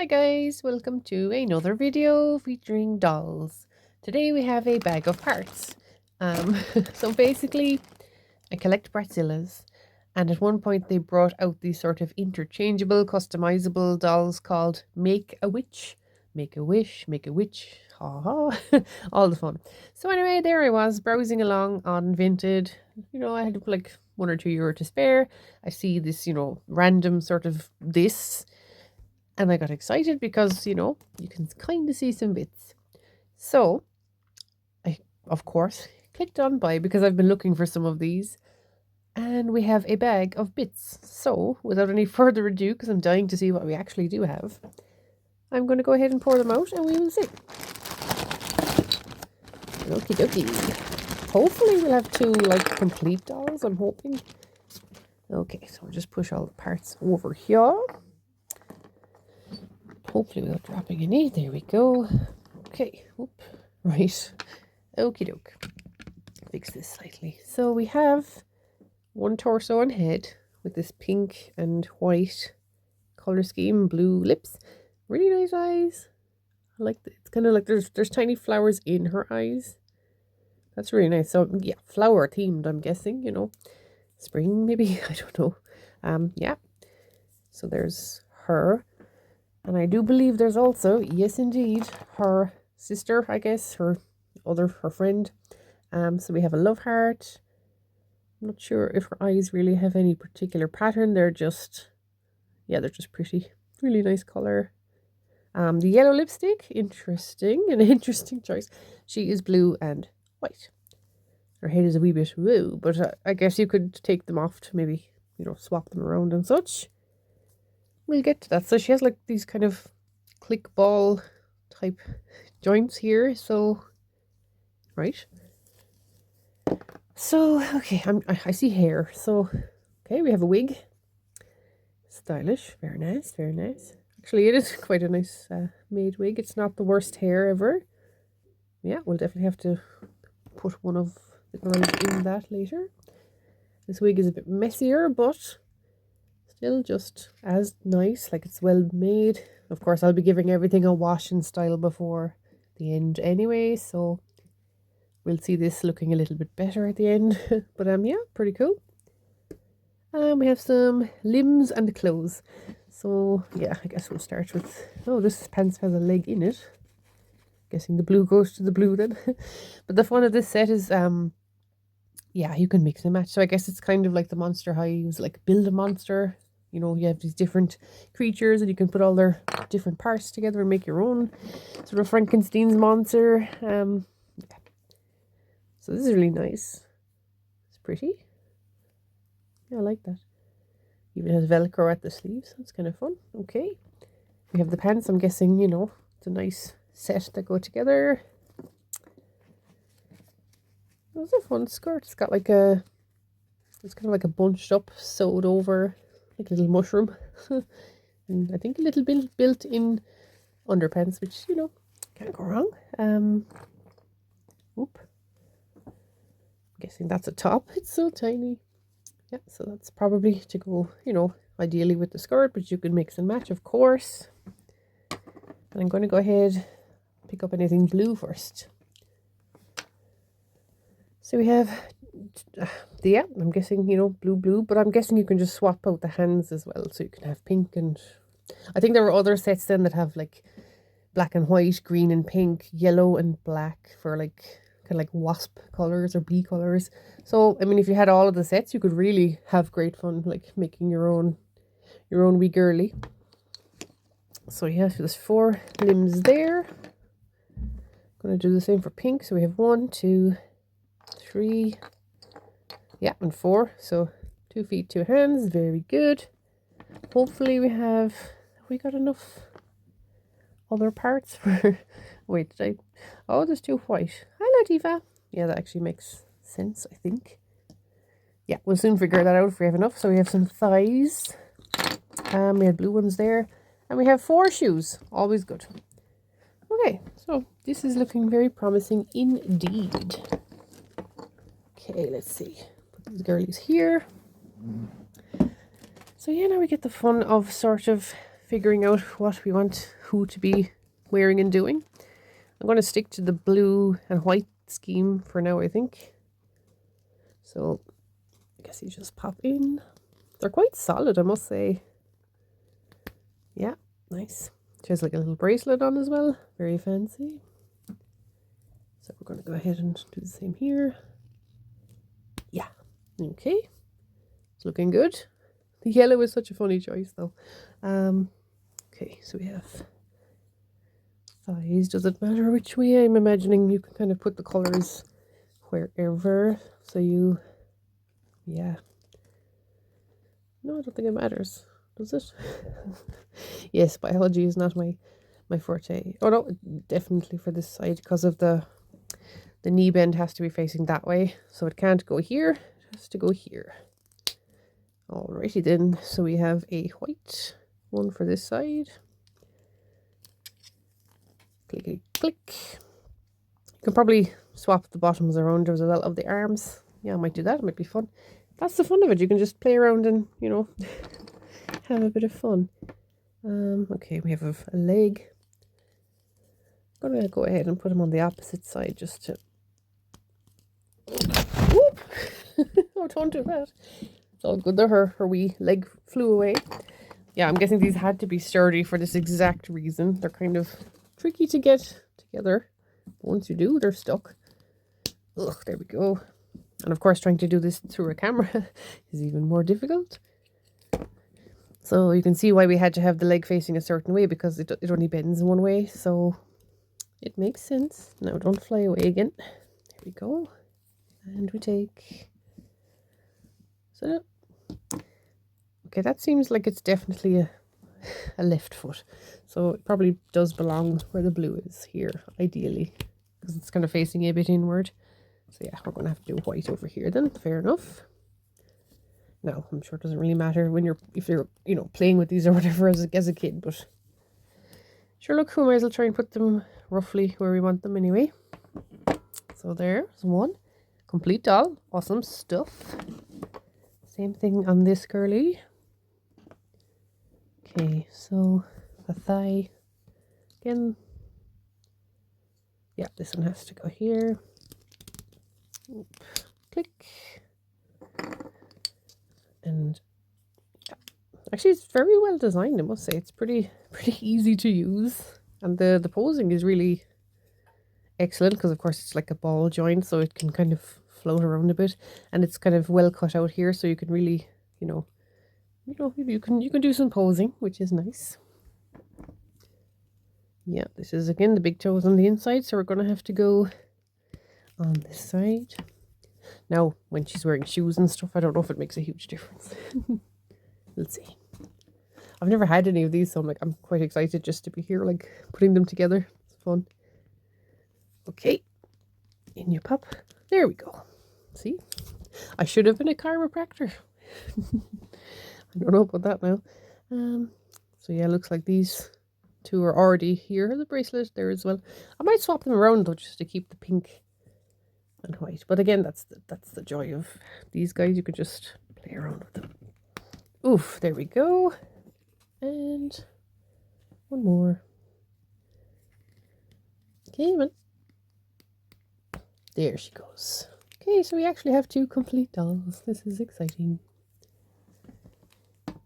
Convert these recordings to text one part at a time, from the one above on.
Hi guys, welcome to another video featuring dolls. Today we have a bag of parts. So basically I collect Bratzillaz, and at one point they brought out these sort of interchangeable, customizable dolls called Make-a-Witch. Make a wish, make a witch, ha ha, all the fun. So anyway, there I was browsing along on Vinted. I had like €1 or €2 to spare. I see this, random sort of this. And I got excited because, you can kind of see some bits. So I, of course, clicked on buy because I've been looking for some of these. And we have a bag of bits. So without any further ado, because I'm dying to see what we actually do have, I'm going to go ahead and pour them out and we will see. Okie dokie. Hopefully we'll have two complete dolls, I'm hoping. Okay, so we'll just push all the parts over here. Hopefully without dropping any. There we go. Okay. Oop. Right. Okie doke. Fix this slightly. So we have one torso and head with this pink and white color scheme, blue lips. Really nice eyes. I like it. It's kind of like there's tiny flowers in her eyes. That's really nice. So yeah, flower themed, I'm guessing, Spring maybe, I don't know. Yeah. So there's her. And I do believe there's also, yes indeed, her sister, I guess, her friend. So we have a love heart. I'm not sure if her eyes really have any particular pattern. They're just pretty. Really nice color. The yellow lipstick, interesting, an interesting choice. She is blue and white. Her head is a wee bit woo, but I guess you could take them off to maybe, swap them around and such. We'll get to that. So she has like these kind of click ball type joints here. So, right. So, okay, I see hair. So, okay, we have a wig. Stylish. Very nice, very nice. Actually, it is quite a nice made wig. It's not the worst hair ever. Yeah, we'll definitely have to put one of the girls in that later. This wig is a bit messier, but still just as nice, like it's well made. Of course, I'll be giving everything a wash and style before the end anyway, so we'll see this looking a little bit better at the end. But yeah, pretty cool. We have some limbs and clothes. So yeah, I guess we'll start with, this pants has a leg in it. Guessing the blue goes to the blue then. But the fun of this set is yeah, you can mix and match. So I guess it's kind of like the Monster Hives, like build a monster. You have these different creatures and you can put all their different parts together and make your own sort of Frankenstein's monster. Yeah. So this is really nice. It's pretty. Yeah, I like that. Even has Velcro at the sleeves. That's kind of fun. Okay. We have the pants. I'm guessing, it's a nice set that go together. That's a fun skirt. It's got it's kind of like a bunched up, sewed over, like a little mushroom. And I think a little bit built-in underpants, which, can't go wrong. Oop. I'm guessing that's a top. It's so tiny. Yeah, so that's probably to go, ideally with the skirt, but you can mix and match, of course. And I'm going to go ahead pick up anything blue first. So we have, yeah, I'm guessing, blue, but I'm guessing you can just swap out the hands as well. So you can have pink and, I think there were other sets then that have like black and white, green and pink, yellow and black for like, kind of like wasp colors or bee colors. So, I mean, if you had all of the sets, you could really have great fun, like making your own wee girly. So yeah, there's 4 limbs there. Going to do the same for pink. So we have 1, 2, 3, yeah, and 4. So 2 feet, 2 hands. Very good. Hopefully have we got enough other parts for, wait, oh, there's 2 white. Hi, Latifa. Yeah, that actually makes sense, I think. Yeah, we'll soon figure that out if we have enough. So we have some thighs. We have blue ones there. And we have 4 shoes. Always good. Okay, so this is looking very promising indeed. Okay, let's see. Put these girlies here. So yeah, now we get the fun of sort of figuring out what we want who to be wearing and doing. I'm going to stick to the blue and white scheme for now, I think. So I guess you just pop in. They're quite solid, I must say. Yeah, nice. She has like a little bracelet on as well. Very fancy. So we're going to go ahead and do the same here. Yeah, okay. It's looking good. The yellow is such a funny choice though. Okay, so we have thighs. Does it matter which way? I'm imagining you can kind of put the colours wherever. So you, yeah. No, I don't think it matters. Does it? Yes, biology is not my forte. Oh no, definitely for this side because of the knee bend has to be facing that way. So it can't go here. It has to go here. Alrighty then. So we have a white one for this side. Click, click, click. You can probably swap the bottoms around as well of the arms. Yeah, I might do that. It might be fun. That's the fun of it. You can just play around and, you know, have a bit of fun. Okay, we have a leg. I'm going to go ahead and put him on the opposite side just to... Whoop! Oh, don't do that. It's all good though. Her wee leg flew away. Yeah, I'm guessing these had to be sturdy for this exact reason. They're kind of tricky to get together. Once you do, they're stuck. Ugh, there we go. And of course, trying to do this through a camera is even more difficult. So you can see why we had to have the leg facing a certain way, because it only bends in one way. So it makes sense. Now don't fly away again. There we go. And we take... So, okay, that seems like it's definitely a left foot. So it probably does belong where the blue is here, ideally, because it's kind of facing a bit inward. So yeah, we're going to have to do white over here then. Fair enough. Now, I'm sure it doesn't really matter when if you're, you know, playing with these or whatever as a kid, but sure, look, we might as well try and put them roughly where we want them anyway. So there's one. Complete doll. Awesome stuff. Same thing on this girly. Okay, so the thigh. Again. Yeah, this one has to go here. Oop. Click. And yeah. Actually, it's very well designed, I must say. It's pretty easy to use. And the posing is really excellent, because of course it's like a ball joint, so it can kind of float around a bit, and it's kind of well cut out here, so you can really, you can do some posing, which is nice. Yeah, this is again the big toes on the inside, so we're gonna have to go on this side. Now, when she's wearing shoes and stuff, I don't know if it makes a huge difference. Let's see. I've never had any of these, so I'm quite excited just to be here, like putting them together. It's fun. Okay, in you pop. There we go. See, I should have been a chiropractor. I don't know about that now. So yeah, looks like these two are already here. The bracelet there as well. I might swap them around though, just to keep the pink and white. But again, that's the joy of these guys. You could just play around with them. Oof, there we go. And one more. Okay, man. There she goes. Okay, so we actually have 2 complete dolls. This is exciting.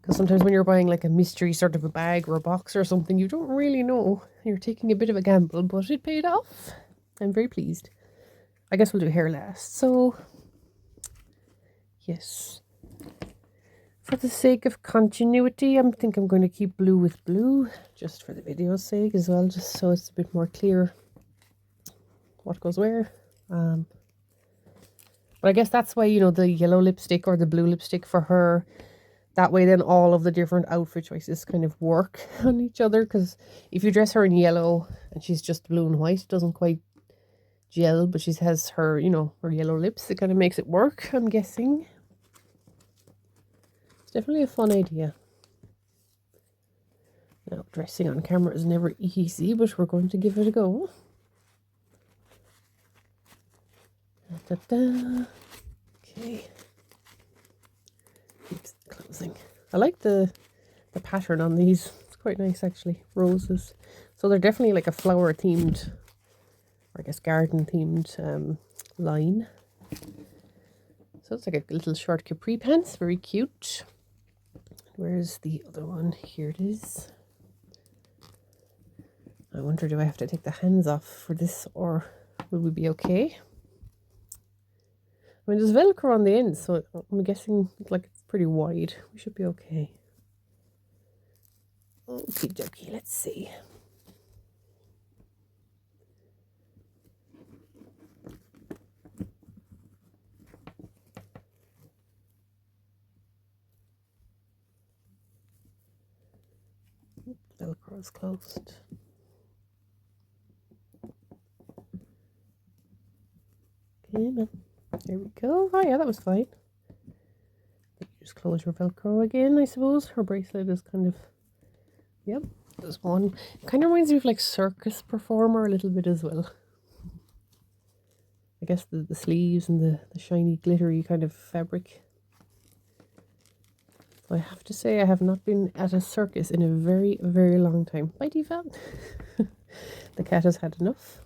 Because sometimes when you're buying like a mystery sort of a bag or a box or something, you don't really know. You're taking a bit of a gamble, but it paid off. I'm very pleased. I guess we'll do hair last. So, yes. For the sake of continuity, I think I'm going to keep blue with blue, just for the video's sake as well, just so it's a bit more clear what goes where. But I guess that's why, the yellow lipstick or the blue lipstick for her, that way then all of the different outfit choices kind of work on each other. Because if you dress her in yellow and she's just blue and white, it doesn't quite gel, but she has her, her yellow lips. It kind of makes it work, I'm guessing. It's definitely a fun idea. Now, dressing on camera is never easy, but we're going to give it a go. Da, da, da. Okay. Keeps closing. I like the pattern on these. It's quite nice actually. Roses. So they're definitely like a flower themed, or I guess garden themed line. So it's like a little short capri pants, very cute. Where's the other one? Here it is. I wonder, do I have to take the hands off for this, or will we be okay? I mean, there's Velcro on the end, so I'm guessing like it's pretty wide. We should be okay. Okie dokie, let's see. Velcro is closed. Okay, then. There we go. Oh yeah, that was fine. You just close your Velcro again, I suppose. Her bracelet is kind of, yep, there's one. It kind of reminds me of like circus performer a little bit as well. I guess the sleeves and the shiny glittery kind of fabric. So I have to say I have not been at a circus in a very, very long time. Bye, Diva. The cat has had enough.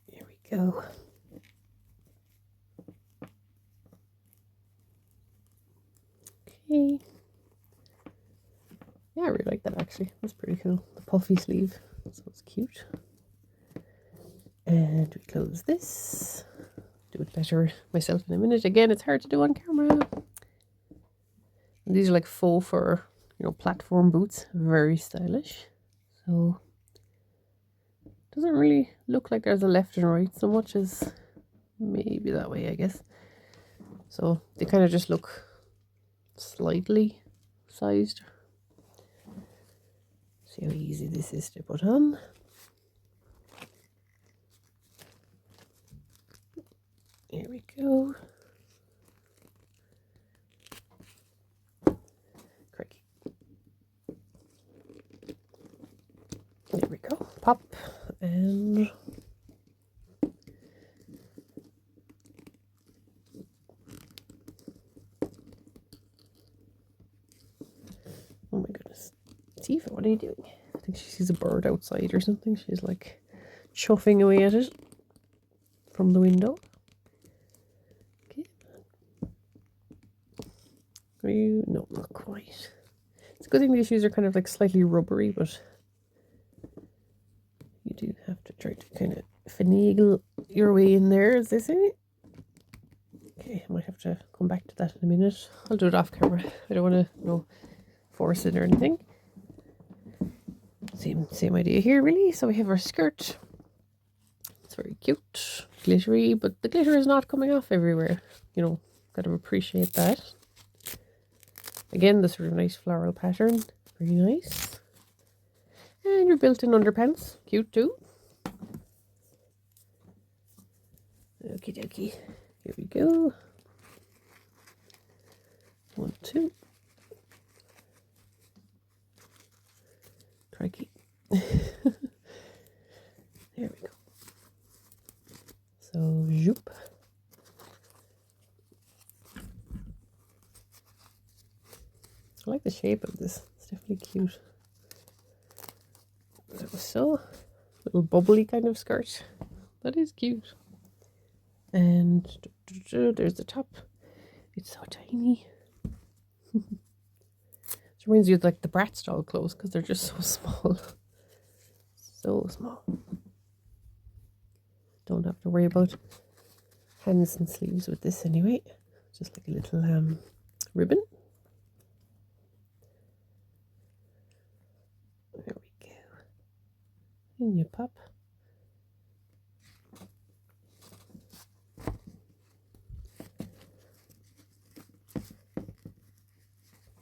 Here we go. Okay. Yeah, I really like that actually. That's pretty cool. The puffy sleeve. So it's cute. And we close this. Do it better myself in a minute. Again, it's hard to do on camera. And these are like faux fur, you know, platform boots. Very stylish. So doesn't really look like there's a left and right so much as maybe that way, I guess. So they kind of just look slightly sized. See how easy this is to put on. Here we go. Crikey. There we go. Pop and oh my goodness. Tifa, what are you doing? I think she sees a bird outside or something. She's like chuffing away at it from the window. Okay. Are you? No, not quite. It's a good thing these shoes are kind of like slightly rubbery, but you do have to try to kind of finagle your way in there, as they say. Okay, I might have to come back to that in a minute. I'll do it off camera. I don't want to, force it or anything. Same idea here, really. So we have our skirt. It's very cute, glittery, but the glitter is not coming off everywhere. Gotta appreciate that. Again, the sort of nice floral pattern, very nice. And your built-in underpants, cute too. Okie dokie. Here we go. 1, 2. Crikey. There we go. So, zoop. I like the shape of this. It's definitely cute. So, little bubbly kind of skirt. That is cute. And there's the top. It's so tiny. It reminds you of like the Bratz doll clothes because they're just so small. So small. Don't have to worry about hands and sleeves with this anyway. Just like a little ribbon. There we go. And you pop.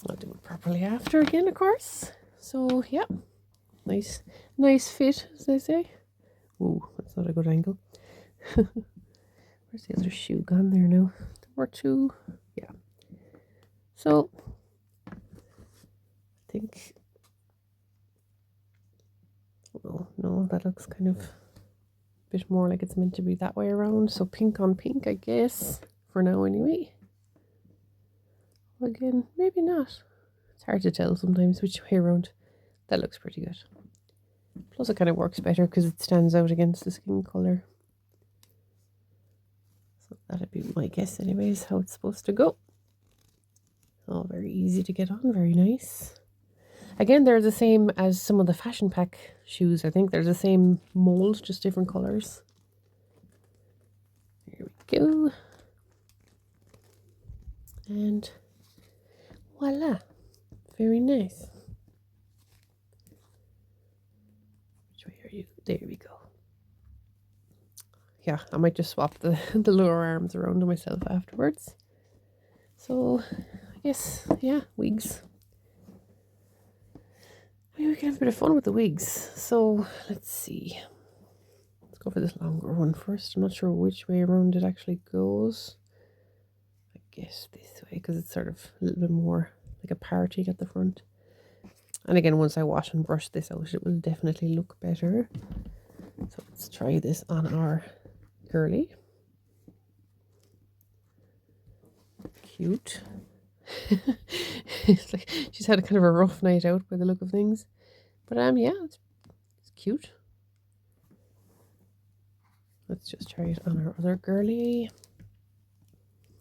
I'll do it properly after again, of course. So yeah, nice fit, as they say. Ooh, that's not a good angle. Where's the other shoe gone there now? Or 2, yeah. So I think, well, no, that looks kind of a bit more like it's meant to be that way around. So pink on pink, I guess, for now anyway. Again, maybe not. It's hard to tell sometimes which way around. That looks pretty good. Plus it kind of works better because it stands out against the skin colour. So that'd be my guess anyways, how it's supposed to go. Oh, very easy to get on, very nice. Again, they're the same as some of the Fashion Pack shoes. I think they're the same mold, just different colours. There we go. And voila. Very nice. Which way are you? There we go. Yeah, I might just swap the, the lower arms around to myself afterwards. So, I guess, yeah, wigs. Maybe we can have a bit of fun with the wigs. So, let's see. Let's go for this longer one first. I'm not sure which way around it actually goes. I guess this way, because it's sort of a little bit more like a party at the front. And again, once I wash and brush this out, it will definitely look better. So let's try this on our girly. Cute. It's like she's had a kind of a rough night out by the look of things. But yeah, it's cute. Let's just try it on our other girly.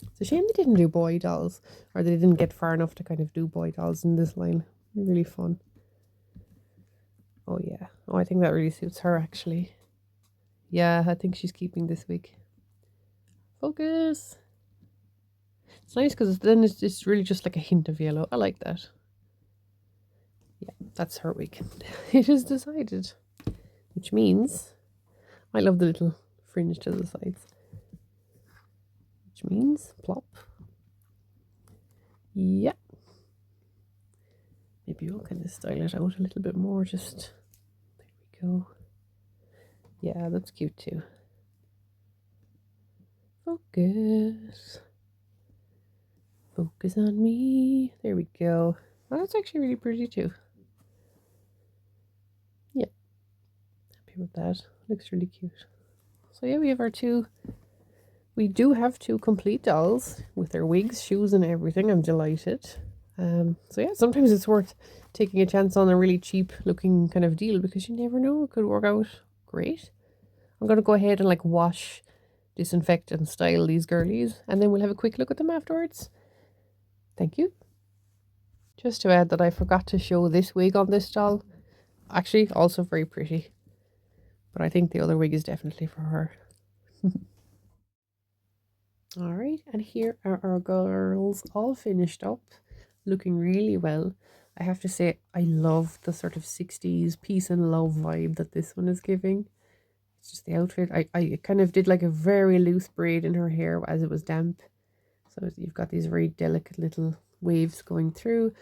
It's a shame they didn't do boy dolls, or they didn't get far enough to kind of do boy dolls in this line. Really fun. Oh yeah. Oh, I think that really suits her actually. Yeah, I think she's keeping this wig. Focus. It's nice because then it's really just like a hint of yellow. I like that. Yeah, that's her wig. It is decided. Which means I love the little fringe to the sides. Which means plop. Yeah. Maybe we'll kind of style it out a little bit more. Just there we go. Yeah, that's cute too. Focus. Focus on me. There we go. Oh, that's actually really pretty too. Yeah. Happy with that. Looks really cute. So yeah, we have our two. We do have two complete dolls with their wigs, shoes and everything. I'm delighted. So yeah, sometimes it's worth taking a chance on a really cheap looking kind of deal because you never know, it could work out great. I'm going to go ahead and like wash, disinfect and style these girlies and then we'll have a quick look at them afterwards. Thank you. Just to add that I forgot to show this wig on this doll. Actually, also very pretty. But I think the other wig is definitely for her. Alright, and here are our girls all finished up, looking really well. I have to say, I love the sort of 60s peace and love vibe that this one is giving. It's just the outfit. I kind of did like a very loose braid in her hair as it was damp. So you've got these very delicate little waves going through.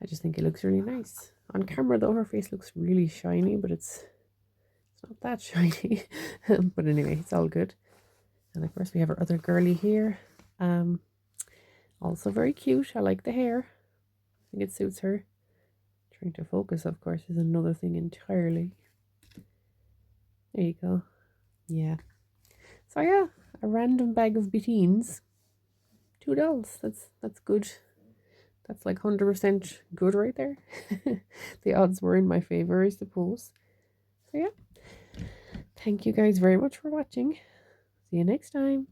I just think it looks really nice. On camera though, her face looks really shiny, but it's not that shiny. But anyway, it's all good. And of course we have our other girly here. Also very cute. I like the hair. I think it suits her. Trying to focus, of course, is another thing entirely. There you go. Yeah. So yeah, a random bag of beatings. $2. That's good. That's like 100% good right there. The odds were in my favor, I suppose. So yeah. Thank you guys very much for watching. See you next time.